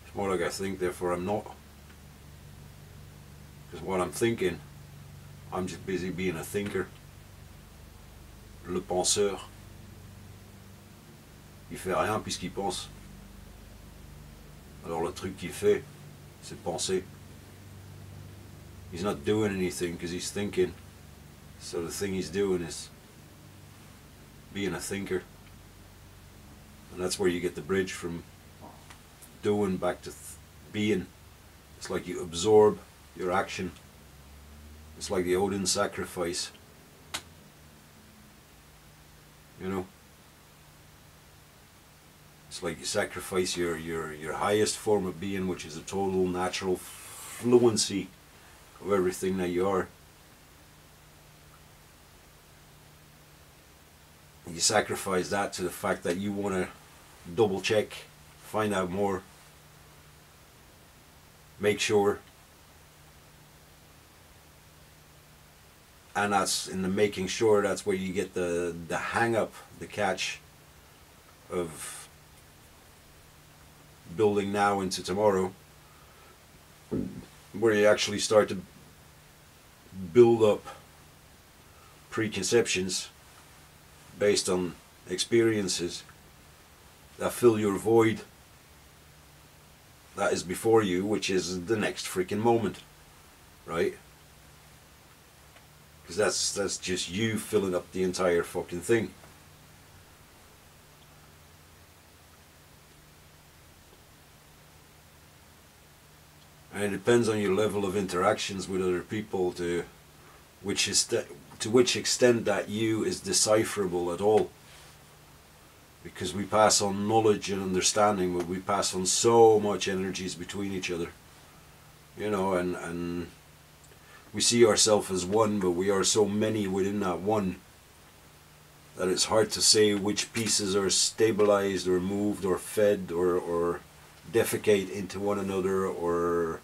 It's more like I think, therefore I'm not. Because what I'm thinking, I'm just busy being a thinker. Le penseur. Il fait rien puisqu'il pense. Alors le truc qu'il fait, c'est penser. He's not doing anything because he's thinking. So the thing he's doing is being a thinker. And that's where you get the bridge from doing back to being. It's like you absorb your action. It's like the Odin sacrifice. You know? It's like you sacrifice your highest form of being, which is a total natural fluency of everything that you are. You sacrifice that to the fact that you want to double check, find out more, make sure. And that's in the making sure, that's where you get the hang up, the catch of building now into tomorrow, where you actually start to build up preconceptions based on experiences that fill your void that is before you, which is the next freaking moment, right? Because that's just you filling up the entire fucking thing. And it depends on your level of interactions with other people to which extent that you is decipherable at all. Because we pass on knowledge and understanding, but we pass on so much energies between each other. You know, and we see ourselves as one, but we are so many within that one that it's hard to say which pieces are stabilized or moved or fed or defecate into one another, or,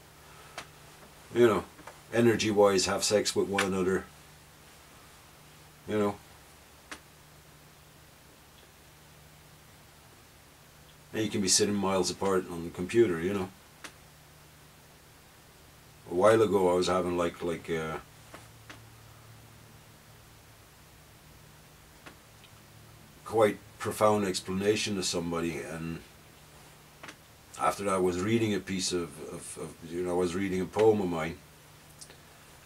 you know, energy wise have sex with one another, you know. And you can be sitting miles apart on the computer, you know. A while ago I was having like quite profound explanation to somebody, and after that I was reading a piece of you know, I was reading a poem of mine,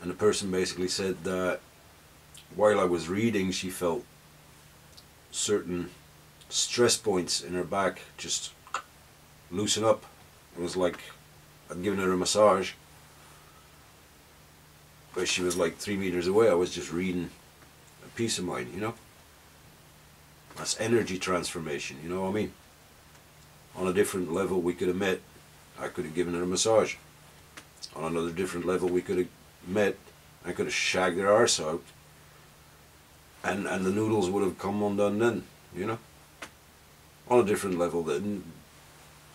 and the person basically said that while I was reading she felt certain stress points in her back just loosen up. It was like I'd given her a massage, but she was like 3 meters away. I was just reading a piece of mine, you know. That's energy transformation, you know what I mean? On a different level we could have met, I could have given her a massage. On another different level we could have met, I could have shagged her arse out, and the noodles would have come undone then, you know. On a different level then,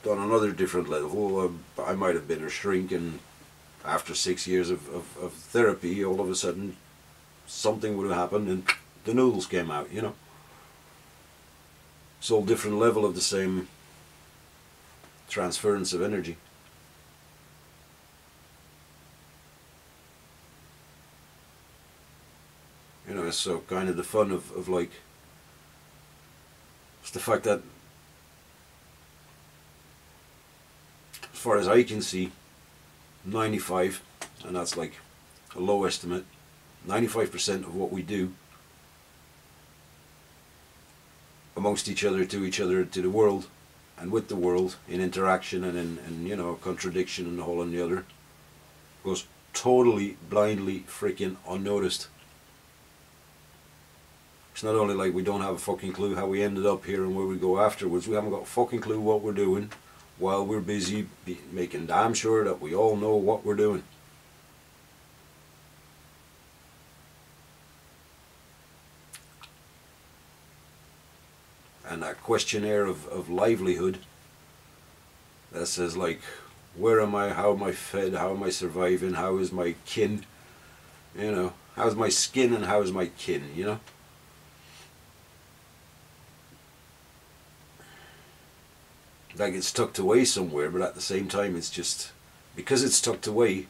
on another different level, I might have been her shrink, and after 6 years of therapy, all of a sudden something would have happened and the noodles came out, you know. It's all different level of the same transference of energy. You know, so kind of the fun of like, it's the fact that as far as I can see, 95, and that's like a low estimate, 95% of what we do amongst each other, to the world, and with the world, in interaction and in you know, contradiction and the whole and the other, goes totally, blindly, freaking unnoticed. It's not only like we don't have a fucking clue how we ended up here and where we go afterwards, we haven't got a fucking clue what we're doing, while we're busy making damn sure that we all know what we're doing. And that questionnaire of livelihood that says, like, where am I, how am I fed, how am I surviving, how is my kin, you know, how's my skin and how is my kin, you know. Like it's tucked away somewhere, but at the same time it's just, because it's tucked away,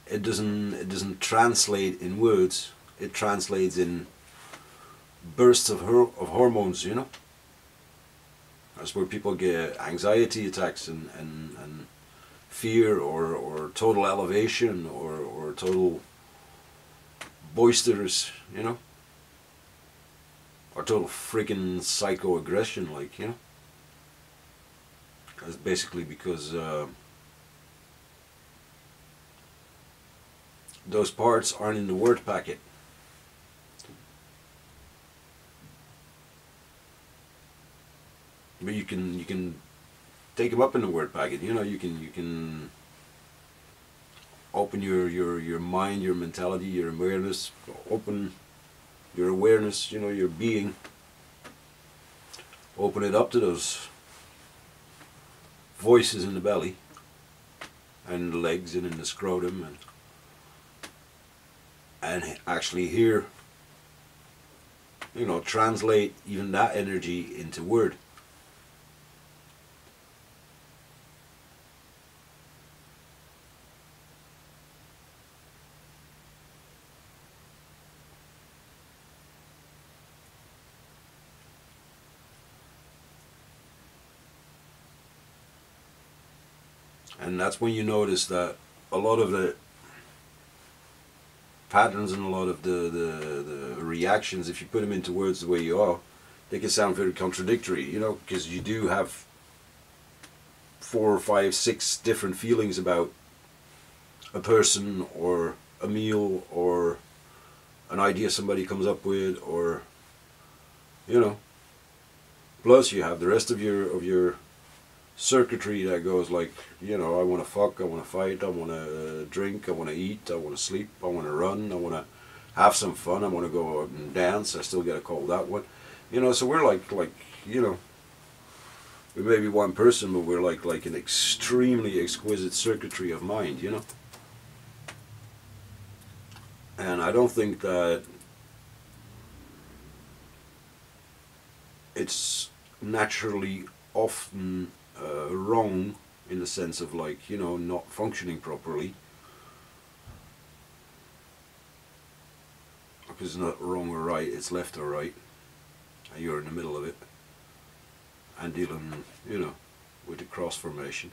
it doesn't translate in words, it translates in bursts of hormones, you know. That's where people get anxiety attacks and fear or total elevation or total boisterous, you know, or total freaking psycho-aggression, like, you know. That's basically because those parts aren't in the word packet. But you can take them up in the word packet. You know, you can open your mind, your mentality, your awareness, open your awareness, you know, your being. Open it up to those voices in the belly and in the legs and in the scrotum, and actually hear, you know, translate even that energy into word. And that's when you notice that a lot of the patterns and a lot of the reactions, if you put them into words the way you are, they can sound very contradictory, you know, because you do have 4 or 5, 6 different feelings about a person or a meal or an idea somebody comes up with, or, you know, plus you have the rest of your circuitry that goes like, you know, I want to fuck, I want to fight, I want to drink, I want to eat, I want to sleep, I want to run, I want to have some fun, I want to go out and dance. I still get a call that one, you know. So we're like you know, we may be one person, but we're like an extremely exquisite circuitry of mind, you know. And I don't think that it's naturally often wrong in the sense of, like, you know, not functioning properly, because it's not wrong or right, it's left or right, and you're in the middle of it and dealing, you know, with the cross formation.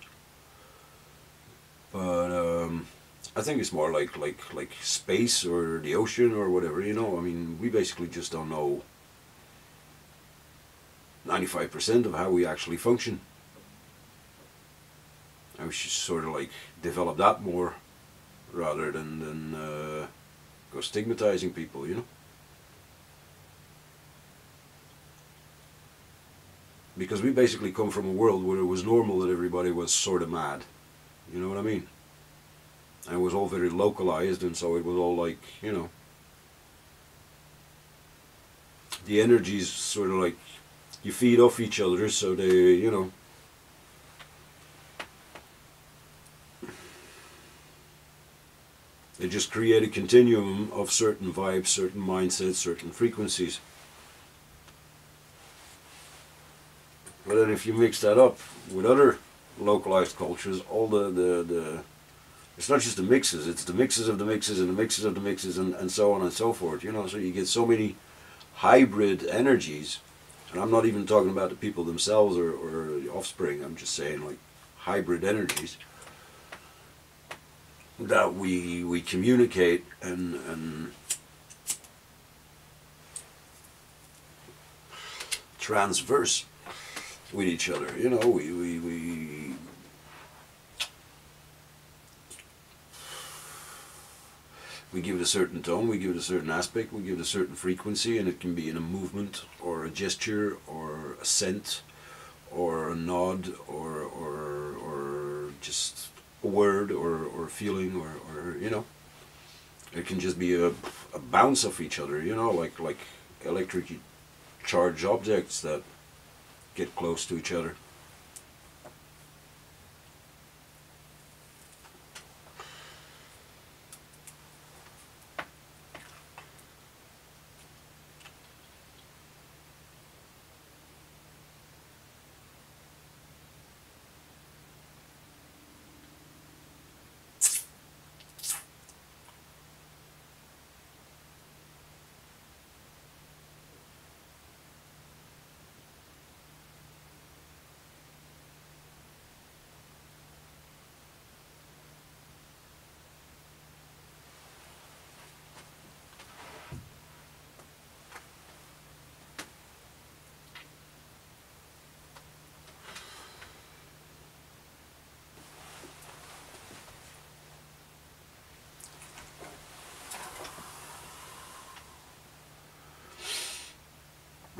But I think it's more like space or the ocean or whatever, you know. I mean, we basically just don't know 95% of how we actually function. And we should sort of like develop that more rather than go stigmatizing people, you know. Because we basically come from a world where it was normal that everybody was sort of mad, you know what I mean? And it was all very localized, and so it was all like, you know, the energies sort of like, you feed off each other, so they, you know, they just create a continuum of certain vibes, certain mindsets, certain frequencies. But then if you mix that up with other localized cultures, all the it's not just the mixes, it's the mixes of the mixes and the mixes of the mixes, and so on and so forth, you know. So you get so many hybrid energies, and I'm not even talking about the people themselves or the offspring, I'm just saying like hybrid energies that we communicate and transverse with each other, you know. We give it a certain tone, we give it a certain aspect, we give it a certain frequency, and it can be in a movement or a gesture or a scent or a nod or just a word or a feeling or you know, it can just be a bounce off each other, you know, like electrically charged objects that get close to each other.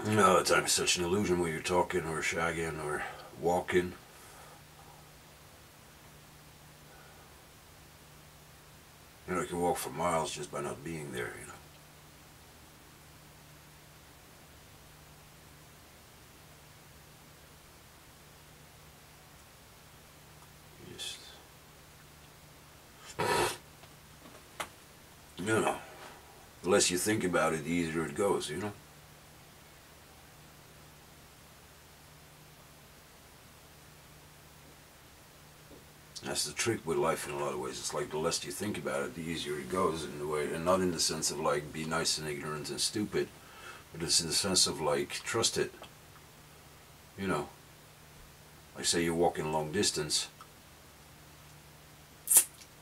No, time is such an illusion when you're talking or shagging or walking. You know, you can walk for miles just by not being there, you know. Just, you know, the less you think about it, the easier it goes, you know. That's the trick with life in a lot of ways. It's like the less you think about it, the easier it goes in a way, and not in the sense of like be nice and ignorant and stupid, but it's in the sense of like trust it. You know, like say you're walking long distance,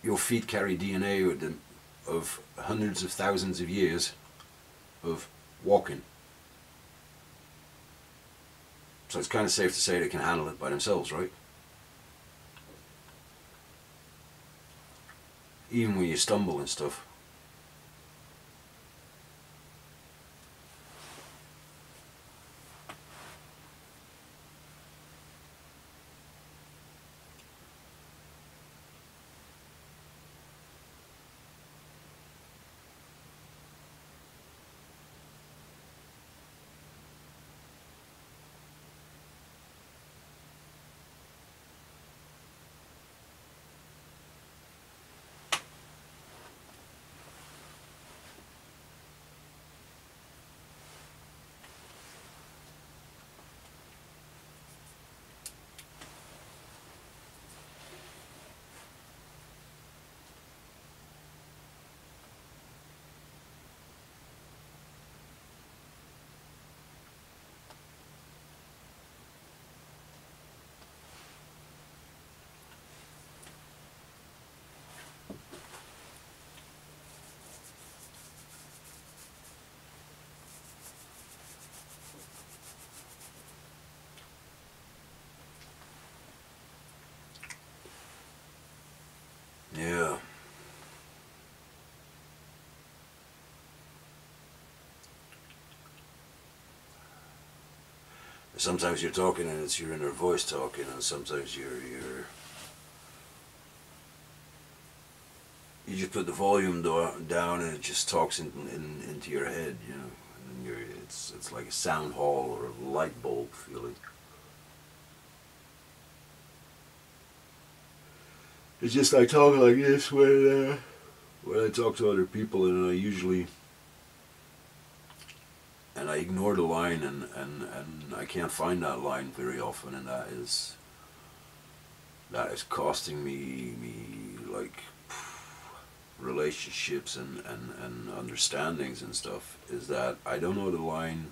your feet carry DNA with them of hundreds of thousands of years of walking. So it's kind of safe to say they can handle it by themselves, right? Even when you stumble and stuff. Yeah. Sometimes you're talking and it's your inner voice talking, and sometimes you just put the volume down and it just talks into your head, you know. And it's like a sound hall or a light bulb feeling. It's just like talking like this when I talk to other people, and I usually I ignore the line, and I can't find that line very often, and that is costing me like relationships and understandings and stuff, is that I don't know the line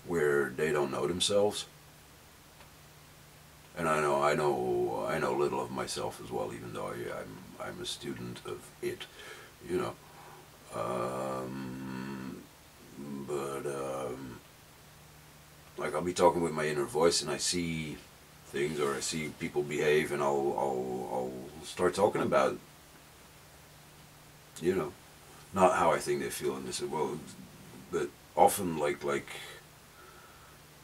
where they don't know themselves. And I know little of myself as well, even though I'm a student of it, you know. Like I'll be talking with my inner voice, and I see things, or I see people behave, and I'll start talking about, you know, not how I think they feel in this, well, but often like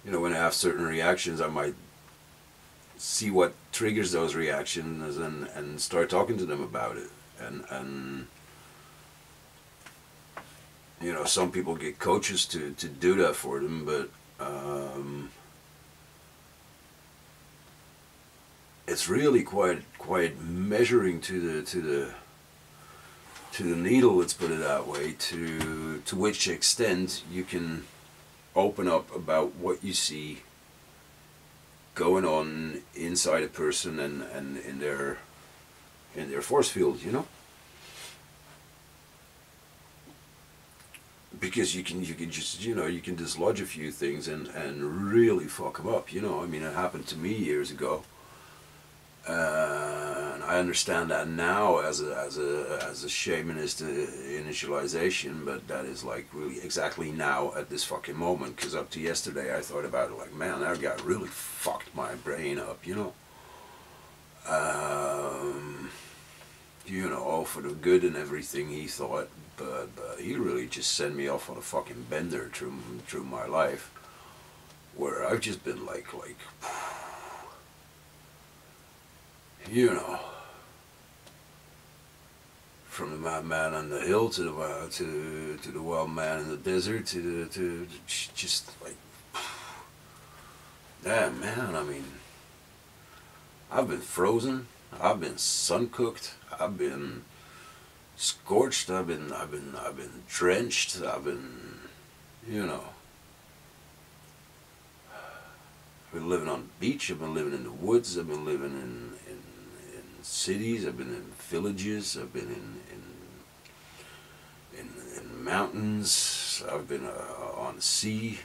you know, when I have certain reactions, I might see what triggers those reactions and start talking to them about it. And you know, some people get coaches to do that for them, but it's really quite measuring to the needle, let's put it that way, to which extent you can open up about what you see going on inside a person and in their force field, you know. Because you can just, you know, you can dislodge a few things and really fuck them up, you know. I mean, it happened to me years ago, and I understand that now as a shamanist initialization, but that is like really exactly now at this fucking moment. Because up to yesterday, I thought about it like, man, that guy really fucked my brain up, you know. You know, all for the good and everything, he thought, but he really just sent me off on a fucking bender through my life, where I've just been like, you know, from the madman on the hill to the wild man in the desert to just like, damn, man. I mean, I've been frozen, I've been sun cooked, I've been scorched, I've been drenched, I've been, you know, I've been living on the beach, I've been living in the woods, I've been living in cities, I've been in villages, I've been in mountains, I've been on the sea,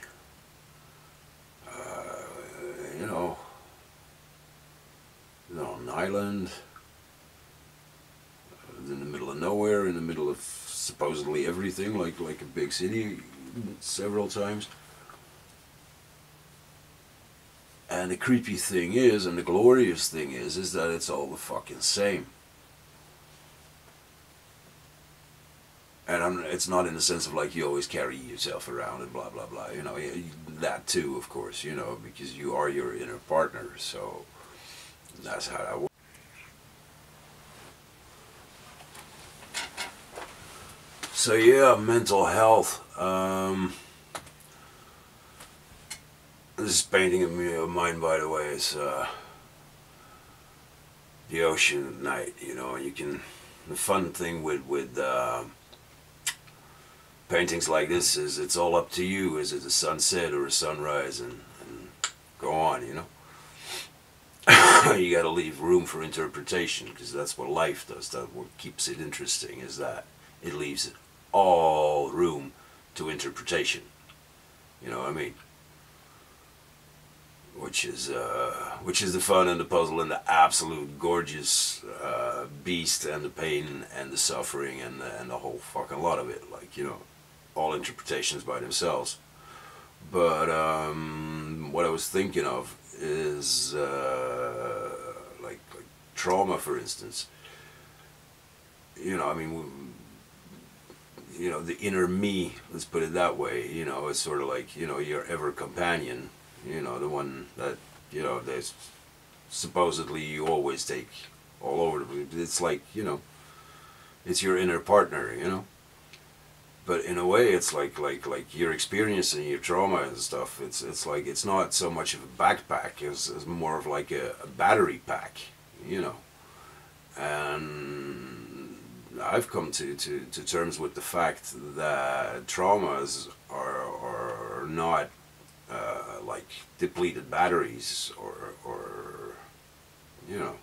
you know, on an island, in the middle of nowhere, in the middle of supposedly everything, like a big city, several times. And the creepy thing is, and the glorious thing is that it's all the fucking same. And it's not in the sense of like you always carry yourself around and blah blah blah, you know, that too, of course, you know, because you are your inner partner, so that's how that works. So yeah, mental health. This painting of mine, by the way, is the ocean at night. You know, you can. The fun thing with paintings like this is it's all up to you. Is it a sunset or a sunrise, and go on. You know, you got to leave room for interpretation, because that's what life does. That's what keeps it interesting. Is that it leaves all room to interpretation. You know what I mean? Which is the fun and the puzzle and the absolute gorgeous beast and the pain and the suffering and the whole fucking lot of it. Like, you know, all interpretations by themselves. But what I was thinking of is like trauma, for instance. You know, I mean, you know, the inner me, let's put it that way, you know, it's sort of like, you know, your ever companion, you know, the one that, you know, there's supposedly you always take all over. It's like, you know, it's your inner partner, you know. But in a way, it's like you're experiencing your trauma and stuff. It's like, it's not so much of a backpack, it's more of like a battery pack, you know. And I've come to terms with the fact that traumas are not like depleted batteries or you know,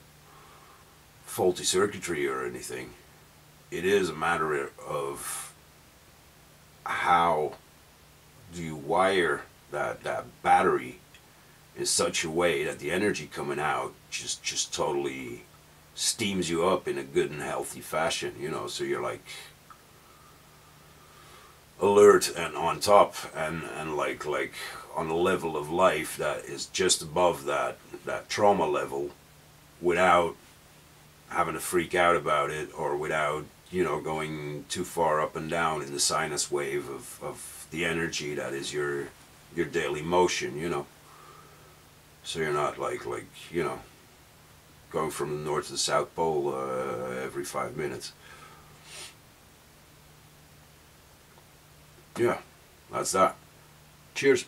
faulty circuitry or anything. It is a matter of how do you wire that battery in such a way that the energy coming out just totally steams you up in a good and healthy fashion, you know, so you're like alert and on top and like on a level of life that is just above that trauma level, without having to freak out about it, or without, you know, going too far up and down in the sinus wave of the energy that is your daily motion, you know. So you're not like, you know, going from the North to the South Pole every 5 minutes. Yeah, that's that. Cheers.